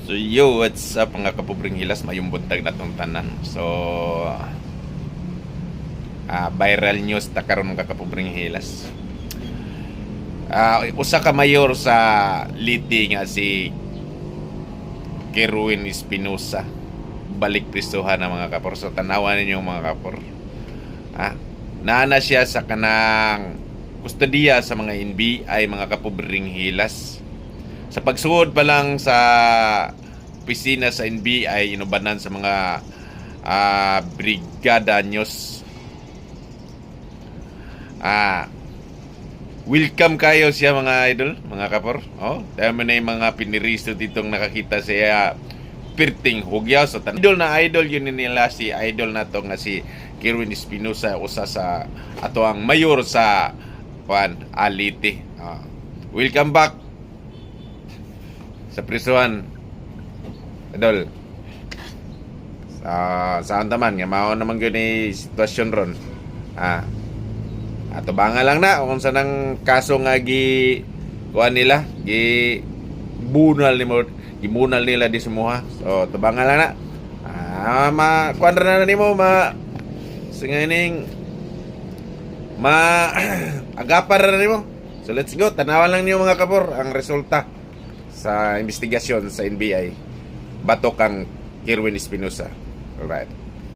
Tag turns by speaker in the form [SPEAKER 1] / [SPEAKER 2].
[SPEAKER 1] So yo, what's up mga kapubring hilas, mayong buntag na tong tanan. So viral news ta karon mga kapubring hilas. Usa ka mayor sa Liti nga si Kerwin Espinosa balik pristuhan ng mga kapor. So tanawan ninyo mga kapor. Naana siya sa kanang kustodiya sa mga NBI mga kapubring hilas. Sa pagsuod pa lang sa opisina sa NBI, inubanan sa mga brigada news. Welcome kayo siya mga idol, mga kapor. Dahil na yung mga piniristo ditong nakakita siya pirting hugyaw. So idol na idol yun nila si idol na to nga si Kerwin Espinosa, usa sa ato ang mayor sa Liti. Welcome back sa prisuhan, idol. Saan taman nga mao naman gyud ni sitwasyon ron. Atubangan lang na kung saan ang kaso nga kuan nila gibunal nila di semuha. So tubangan lang na. Kuan ra na nimo singaning agapar ra nimo. So let's go, tanawan lang niyo mga kapor ang resulta sa investigasyon sa NBI batok kang Kerwin Espinosa. Alright.